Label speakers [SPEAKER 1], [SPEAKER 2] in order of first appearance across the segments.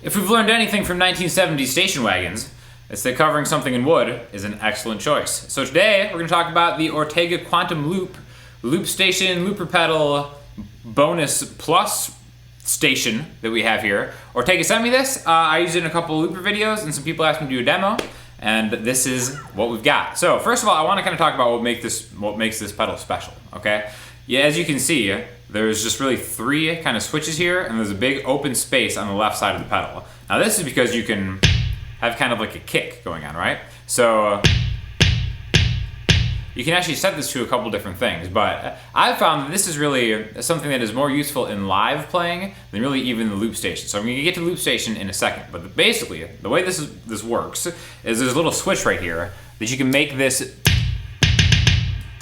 [SPEAKER 1] If we've learned anything from 1970s station wagons, it's that covering something in wood is an excellent choice. So today, we're going to talk about the Ortega Quantum Loop Station Looper Pedal Bonus Plus station that we have here. Ortega sent me this. I used it in a couple of looper videos, and some people asked me to do a demo, and this is what we've got. So first of all, I want to kind of talk about what makes this pedal special, okay? Yeah, as you can see, there's just really three kind of switches here, and there's a big open space on the left side of the pedal. Now this is because you can have kind of like a kick going on, right? So you can actually set this to a couple different things, but I've found that this is really something that is more useful in live playing than really even the loop station. So I'm going to get to the loop station in a second, but basically the way this works is there's a little switch right here that you can make this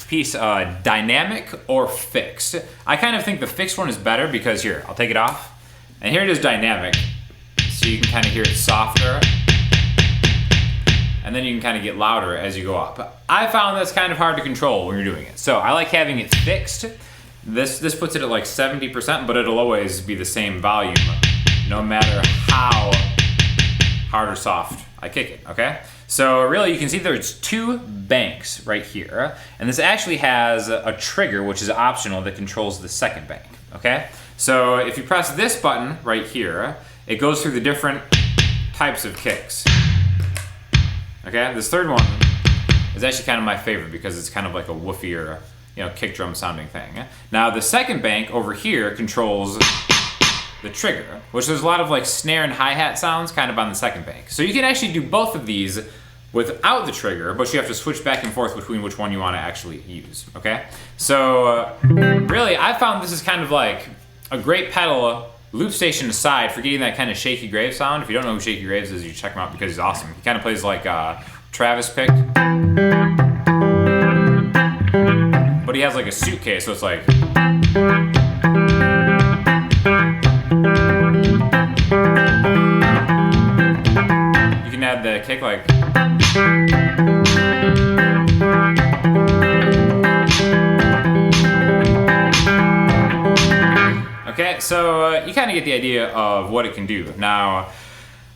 [SPEAKER 1] piece dynamic or fixed. I kind of think the fixed one is better because here, I'll take it off, and here it is dynamic, so you can kind of hear it softer, and then you can kind of get louder as you go up. I found that's kind of hard to control when you're doing it, so I like having it fixed. This puts it at like 70%, but it'll always be the same volume no matter how hard or soft I kick it, okay? So really you can see there's two banks right here, and this actually has a trigger which is optional that controls the second bank, okay? So if you press this button right here, it goes through the different types of kicks. Okay, this third one is actually kind of my favorite because it's kind of like a woofier, kick drum sounding thing. Now the second bank over here controls the trigger, which there's a lot of like snare and hi-hat sounds kind of on the second bank. So you can actually do both of these without the trigger, but you have to switch back and forth between which one you want to actually use, okay? So really, I found this is kind of like a great pedal, loop station aside, for getting that kind of Shaky Graves sound. If you don't know who Shaky Graves is, you should check him out because he's awesome. He kind of plays like Travis picked, but he has like a suitcase, so it's like, you can add the kick like, okay, so you kind of get the idea of what it can do. Now,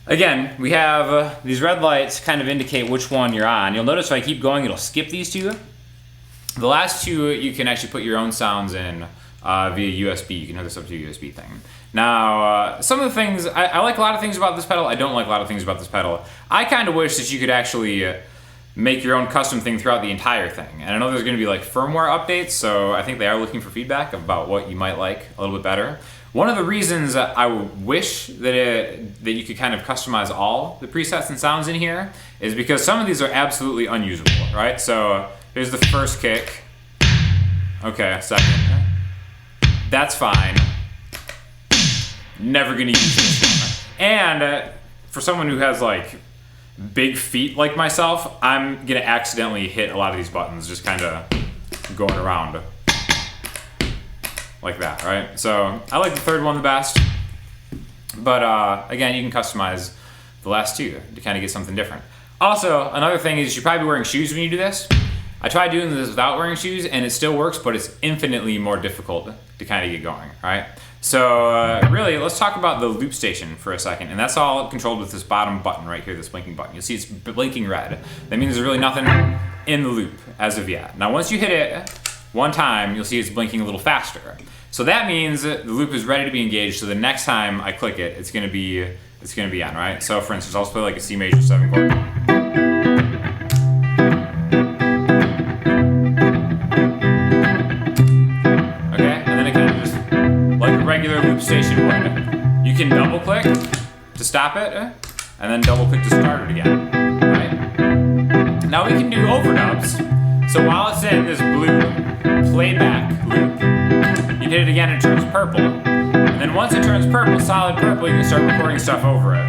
[SPEAKER 1] again, we have these red lights kind of indicate which one you're on. You'll notice if I keep going, it'll skip these two. The last two, you can actually put your own sounds in via USB. You can hook this up to a USB thing. Now, some of the things, I like a lot of things about this pedal. I don't like a lot of things about this pedal. I kind of wish that you could actually make your own custom thing throughout the entire thing. And I know there's going to be like firmware updates, so I think they are looking for feedback about what you might like a little bit better. One of the reasons I wish that you could kind of customize all the presets and sounds in here is because some of these are absolutely unusable, right? So here's the first kick. Okay, second. That's fine. Never gonna use this one. And for someone who has like big feet like myself, I'm gonna accidentally hit a lot of these buttons just kind of going around like that, right? So I like the third one the best, but again, you can customize the last two to kind of get something different. Also, another thing is you should probably be wearing shoes when you do this. I tried doing this without wearing shoes and it still works, but it's infinitely more difficult to kind of get going, right? So really, let's talk about the loop station for a second, and that's all controlled with this bottom button right here, this blinking button. You'll see it's blinking red. That means there's really nothing in the loop as of yet. Now once you hit it one time, you'll see it's blinking a little faster. So that means the loop is ready to be engaged, so the next time I click it, it's gonna be on, right? So for instance, I'll just play like a C major 7 chord. Regular loop station would. You can double click to stop it, and then double click to start it again, right? Now we can do overdubs. So while it's in this blue playback loop, you hit it again and it turns purple. And then once it turns purple, solid purple, you can start recording stuff over it.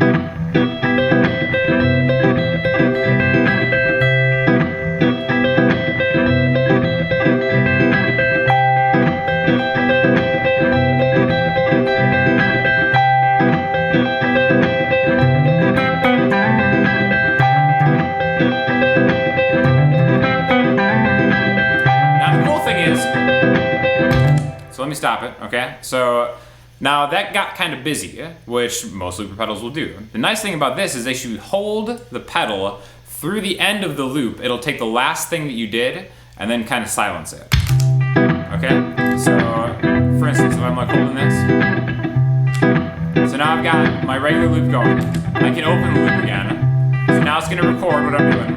[SPEAKER 1] So let me stop it, okay? So Now that got kind of busy, which most looper pedals will do. The nice thing about this is they should hold the pedal through the end of the loop. It'll take the last thing that you did and then kind of silence it. Okay? So, for instance, if I'm like holding this. So now I've got my regular loop going. I can open the loop again. So now it's gonna record what I'm doing.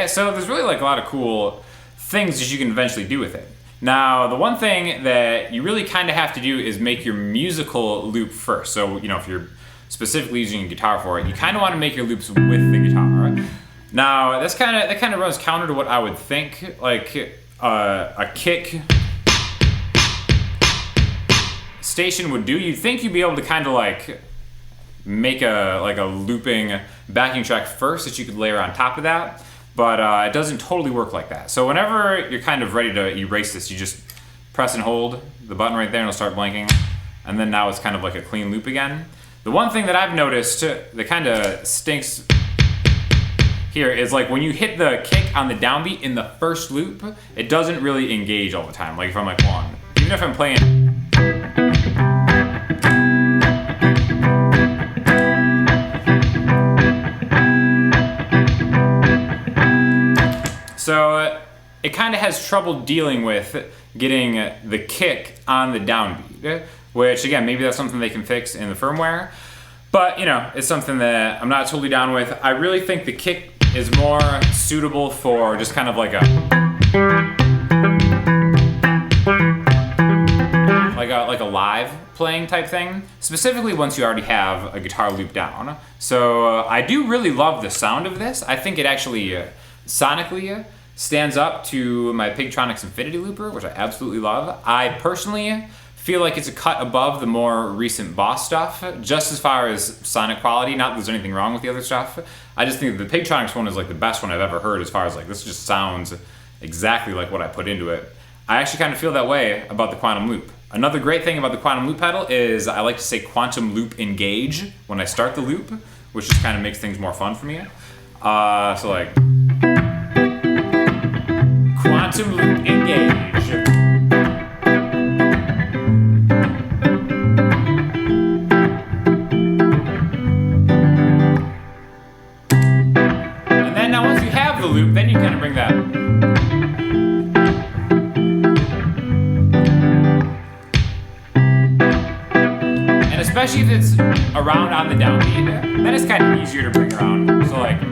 [SPEAKER 1] So there's really like a lot of cool things that you can eventually do with it. Now, the one thing that you really kind of have to do is make your musical loop first. So, you know, if you're specifically using a guitar for it, you kind of want to make your loops with the guitar. Now, that kind of runs counter to what I would think like a kick station would do. You'd think you'd be able to kind of like make a looping backing track first that you could layer on top of that. But it doesn't totally work like that. So whenever you're kind of ready to erase this, you just press and hold the button right there and it'll start blanking. And then now it's kind of like a clean loop again. The one thing that I've noticed that kind of stinks here is like when you hit the kick on the downbeat in the first loop, it doesn't really engage all the time. Like if I'm like one, even if I'm playing. So it kind of has trouble dealing with getting the kick on the downbeat, which again, maybe that's something they can fix in the firmware, but you know, it's something that I'm not totally down with. I really think the kick is more suitable for just kind of like a live playing type thing, specifically once you already have a guitar loop down. So I do really love the sound of this. I think it actually sonically stands up to my Pigtronics Infinity Looper, which I absolutely love. I personally feel like it's a cut above the more recent Boss stuff, just as far as sonic quality. Not that there's anything wrong with the other stuff. I just think the Pigtronics one is like the best one I've ever heard as far as like, this just sounds exactly like what I put into it. I actually kind of feel that way about the Quantum Loop. Another great thing about the Quantum Loop pedal is I like to say Quantum Loop Engage when I start the loop, which just kind of makes things more fun for me. So like, Quantum Loop Engage. And then now once you have the loop, then you kind of bring that. And especially if it's around on the downbeat, then it's kind of easier to bring around. So like,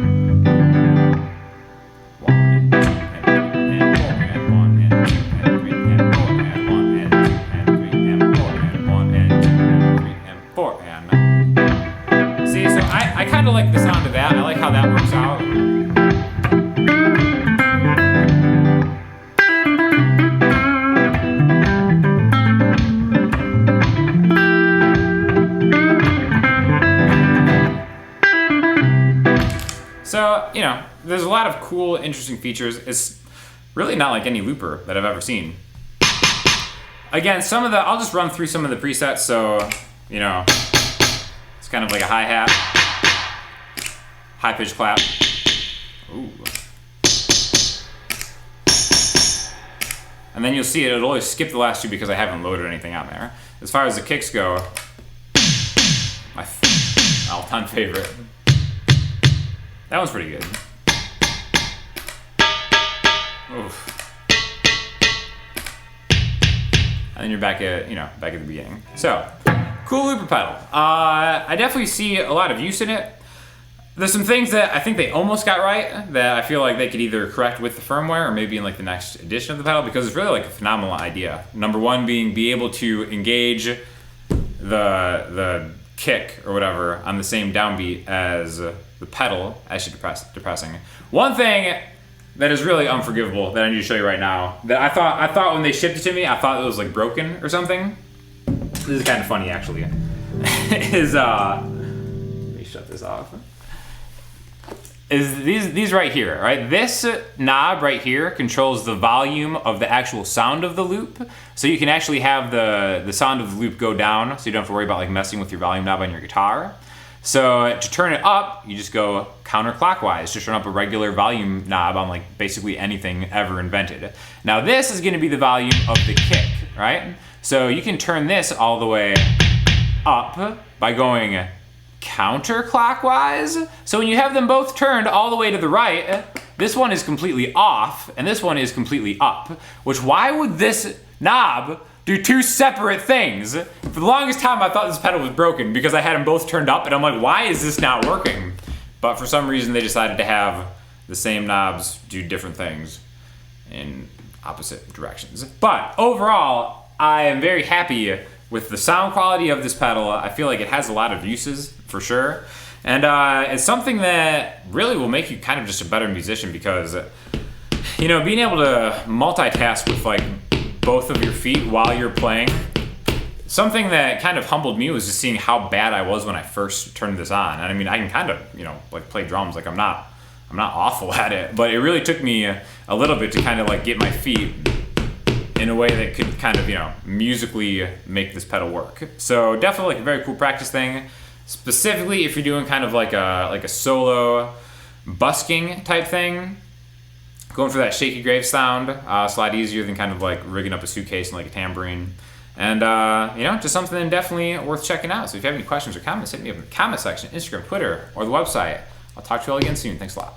[SPEAKER 1] I kind of like the sound of that. I like how that works out. So, you know, there's a lot of cool, interesting features. It's really not like any looper that I've ever seen. Again, I'll just run through some of the presets. So, you know, it's kind of like a hi-hat. High pitch clap. Ooh. And then you'll see it'll always skip the last two because I haven't loaded anything on there. As far as the kicks go, my all-time favorite. That one's pretty good. Oof. And then you're back at the beginning. So, cool looper pedal. I definitely see a lot of use in it. There's some things that I think they almost got right that I feel like they could either correct with the firmware or maybe in like the next edition of the pedal, because it's really like a phenomenal idea. Number one being be able to engage the kick or whatever on the same downbeat as the pedal, actually depressing. One thing that is really unforgivable that I need to show you right now, that I thought when they shipped it to me, I thought it was like broken or something. This is kind of funny actually. Is let me shut this off. Is these right here, right? This knob right here controls the volume of the actual sound of the loop. So you can actually have the sound of the loop go down, so you don't have to worry about like messing with your volume knob on your guitar. So to turn it up, you just go counterclockwise to turn up a regular volume knob on like basically anything ever invented. Now this is gonna be the volume of the kick, right? So you can turn this all the way up by going counterclockwise. So when you have them both turned all the way to the right, this one is completely off and this one is completely up. Which, why would this knob do two separate things? For the longest time I thought this pedal was broken because I had them both turned up and I'm like, why is this not working? But for some reason they decided to have the same knobs do different things in opposite directions. But overall, I am very happy with the sound quality of this pedal. I feel like it has a lot of uses for sure. And it's something that really will make you kind of just a better musician because, you know, being able to multitask with like both of your feet while you're playing, something that kind of humbled me was just seeing how bad I was when I first turned this on. And I mean, I can kind of, you know, like play drums, like I'm not awful at it, but it really took me a little bit to kind of like get my feet in a way that could kind of, you know, musically make this pedal work. So definitely like a very cool practice thing, specifically if you're doing kind of like a solo busking type thing. Going for that shaky grave sound, it's a lot easier than kind of like rigging up a suitcase and like a tambourine. And you know, just something definitely worth checking out. So if you have any questions or comments, hit me up in the comment section, Instagram, Twitter, or the website. I'll talk to you all again soon. Thanks a lot.